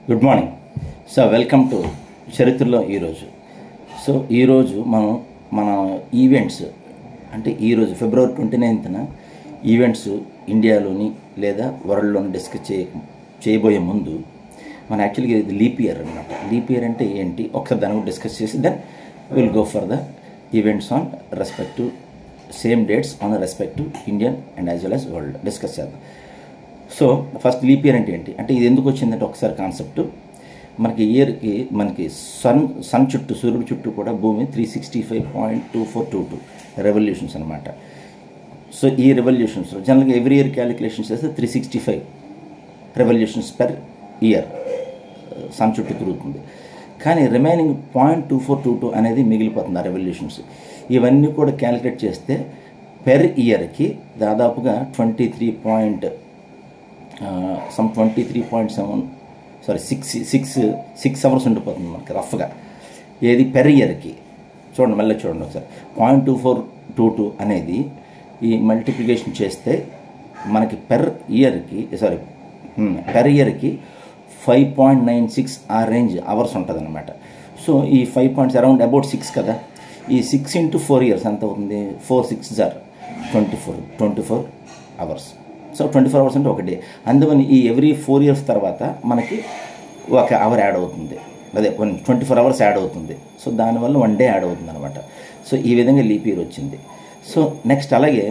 Good morning. So welcome to చరిత్రలో ఈరోజు. So ఈరోజు మన ఈవెంట్స్ అంటే ఈరోజు ఫిబ్రవరి 29న ఈవెంట్స్ ఇండియాలోని లేదా వరల్డ్లోని డిస్కస్ చేయబోయే ముందు మన యాక్చువల్గా ఇది లీప్ ఇయర్ అనమాట. లీప్ ఇయర్ అంటే ఏంటి ఒకసారి దాని గురించి డిస్కస్ చేసి then will go for the events on respect to same dates on respect to Indian and as well as world discuss చేద్దాం. సో ఫస్ట్ లీప్ ఇయర్ అంటే ఏంటి అంటే ఇది ఎందుకు వచ్చిందంటే ఒకసారి కాన్సెప్ట్ మనకి ఇయర్కి మనకి సన్ చుట్టూ సూర్యుడి చుట్టూ కూడా భూమి 365.2422 రెవల్యూషన్స్ అనమాట. సో ఈ రెవల్యూషన్స్లో జనరల్గా ఎవ్రీ ఇయర్ క్యాలిక్యులేషన్స్ చేస్తే 365 రెవల్యూషన్స్ పర్ ఇయర్ సన్ చుట్టూ తిరుగుతుంది. కానీ రిమైనింగ్ 0.2422 అనేది మిగిలిపోతుంది ఆ రెవల్యూషన్స్. ఇవన్నీ కూడా క్యాలిక్యులేట్ చేస్తే పెర్ ఇయర్కి దాదాపుగా 6 అవర్స్ ఉండిపోతుంది మనకి రఫ్గా. ఏది పెర్ ఇయర్కి చూడండి, మళ్ళీ చూడండి ఒకసారి. 0.2422 అనేది ఈ మల్టిప్లికేషన్ చేస్తే మనకి పెర్ ఇయర్కి 5.96 ఆ రేంజ్ అవర్స్ ఉంటుంది అనమాట. సో ఈ 5 పాయింట్స్ అరౌండ్ అబౌట్ 6 కదా. ఈ 6 × 4 ఇయర్స్ ఎంత అవుతుంది? 4 6 are 24 అవర్స్. సో 24 అవర్స్ అంటే ఒక డే. అందువల్ల ఈ ఎవ్రీ 4 ఇయర్స్ తర్వాత మనకి ఒక అవర్ యాడ్ అవుతుంది, అదే 24 అవర్స్ యాడ్ అవుతుంది. సో దానివల్ల 1 డే యాడ్ అవుతుంది అనమాట. సో ఈ విధంగా లీప్ ఇయర్ వచ్చింది. సో నెక్స్ట్ అలాగే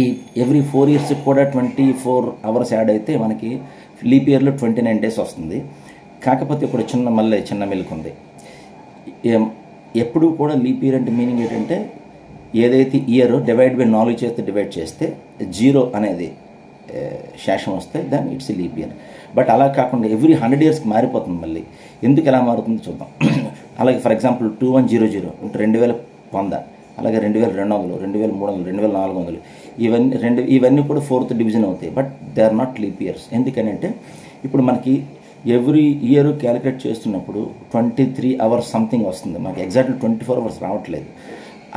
ఈ ఎవ్రీ 4 ఇయర్స్ కూడా 24 అవర్స్ యాడ్ అయితే మనకి లీప్ ఇయర్లో 29 డేస్ వస్తుంది. కాకపోతే ఇక్కడ చిన్న మెలిక ఉంది. ఎప్పుడు కూడా లీప్ ఇయర్ అంటే మీనింగ్ ఏంటంటే ఏదైతే ఇయర్ డివైడ్ బై 4 చేస్తే డివైడ్ చేస్తే 0 అనేది శేషం వస్తే దాన్ని ఇట్స్ లీప్ ఇయర్. బట్ అలా కాకుండా ఎవ్రీ 100 ఇయర్స్కి మారిపోతుంది. మళ్ళీ ఎందుకు ఎలా మారుతుందో చూద్దాం. అలాగే ఫర్ ఎగ్జాంపుల్ 2100 అంటే 2100, అలాగే 2200, 2300, 2400 ఇవన్నీ కూడా 4th డివిజన్ అవుతాయి. But they are not leap years. ఎందుకనంటే ఇప్పుడు మనకి ఎవ్రీ ఇయర్ క్యాలిక్యులేట్ చేస్తున్నప్పుడు 23 అవర్స్ సంథింగ్ వస్తుంది. మనకి ఎగ్జాక్ట్లీ 24 అవర్స్ రావట్లేదు.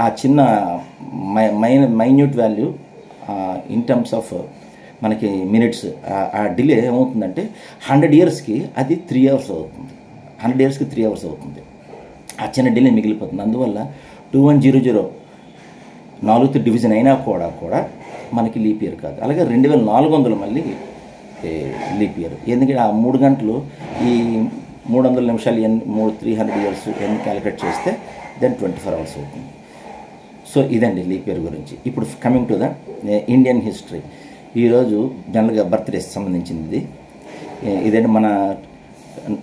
ఆ చిన్న minute value in terms of మనకి మినిట్స్ ఆ డిలే ఏమవుతుందంటే 100 ఇయర్స్కి అది 3 అవర్స్ అవుతుంది. 100 ఇయర్స్కి 3 అవర్స్ అవుతుంది. ఆ చిన్న డిలే మిగిలిపోతుంది. అందువల్ల 2100 4th డివిజన్ అయినా కూడా మనకి లీప్ ఇయర్ కాదు. అలాగే 2400 మళ్ళీ లీప్ ఇయర్. ఎందుకంటే ఆ 3 గంటలు ఈ 300 నిమిషాలు 300 ఇయర్స్ ఎన్ని క్యాలిక్యులేట్ చేస్తే దెన్ 24 అవర్స్ అవుతుంది. సో ఇదండి లీప్ ఇయర్ గురించి. ఇప్పుడు coming to the Indian history. ఈరోజు జనరల్గా బర్త్డేస్ సంబంధించింది ఇదంటే మన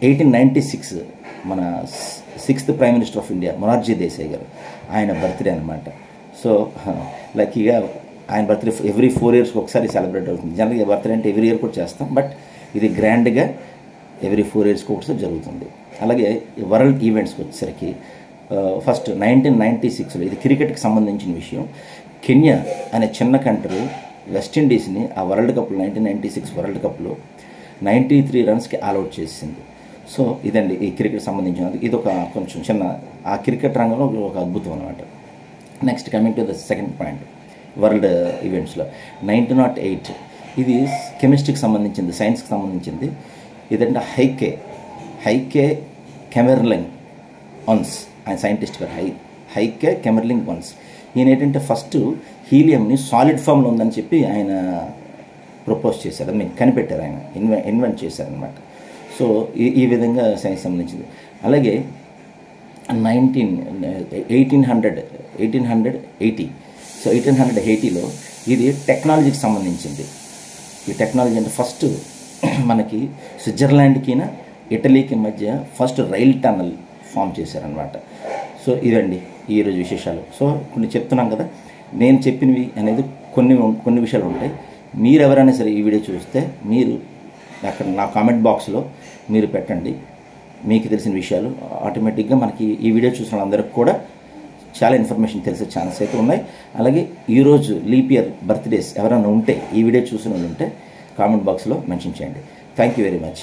1896 మన 6th prime minister of India Morarji Desai గారు ఆయన బర్త్డే అనమాట. సో లక్కీగా ఆయన బర్త్డే ఎవ్రీ 4 ఇయర్స్కి ఒకసారి సెలబ్రేట్ అవుతుంది. జనరల్గా బర్త్డే అంటే ఎవ్రీ ఇయర్ కూడా చేస్తాం, బట్ ఇది గ్రాండ్గా ఎవ్రీ 4 ఇయర్స్కి ఒకసారి జరుగుతుంది. అలాగే వరల్డ్ ఈవెంట్స్కి వచ్చేసరికి ఫస్ట్ 1996లో ఇది క్రికెట్కి సంబంధించిన విషయం. కెన్యా అనే చిన్న కంట్రీ వెస్టిండీస్ని ఆ వరల్డ్ కప్లో 1996 వరల్డ్ కప్లో 93 రన్స్కి ఆల్అవుట్ చేసింది. సో ఇదండి ఈ క్రికెట్ సంబంధించినది. ఇది ఒక కొంచెం చిన్న ఆ క్రికెట్ రంగంలో ఒక అద్భుతం అనమాట. Next coming to the second point world ఈవెంట్స్లో 1908 ఇది కెమిస్ట్రీకి సంబంధించింది, సైన్స్కి సంబంధించింది. ఇదంటే హైకే కెమెర్లింగ్ వన్స్ ఆయన సైంటిస్ట్ గారు హైకే కెమెర్లింగ్ వన్స్. ఈయన ఏంటంటే ఫస్ట్ హీలియంని సాలిడ్ ఫామ్లో ఉందని చెప్పి ఆయన ప్రపోజ్ చేశారు, కనిపెట్టారు, ఆయన ఇన్వెంట్ చేశారనమాట. సో ఈ విధంగా సైన్స్ సంబంధించింది. అలాగే 1880 సో 1880లో ఇది టెక్నాలజీకి సంబంధించింది. ఈ టెక్నాలజీ అంటే ఫస్ట్ మనకి స్విట్జర్లాండ్కినా ఇటలీకి మధ్య ఫస్ట్ రైల్ టనల్ ఫామ్ చేశారనమాట. సో ఇదండి ఈరోజు విశేషాలు. సో ఇప్పుడు చెప్తున్నాం కదా, నేను చెప్పినవి అనేది కొన్ని విషయాలు ఉంటాయి. మీరు ఎవరైనా సరే ఈ వీడియో చూస్తే మీరు అక్కడ నా కామెంట్ బాక్స్లో మీరు పెట్టండి మీకు తెలిసిన విషయాలు. ఆటోమేటిక్గా మనకి ఈ వీడియో చూసిన వాళ్ళందరికీ కూడా చాలా ఇన్ఫర్మేషన్ తెలిసే ఛాన్స్ అయితే ఉన్నాయి. అలాగే ఈరోజు లీప్ ఇయర్ బర్త్డేస్ ఎవరైనా ఉంటే ఈ వీడియో చూసిన వాళ్ళు ఉంటే కామెంట్ బాక్స్లో మెన్షన్ చేయండి. Thank you very much.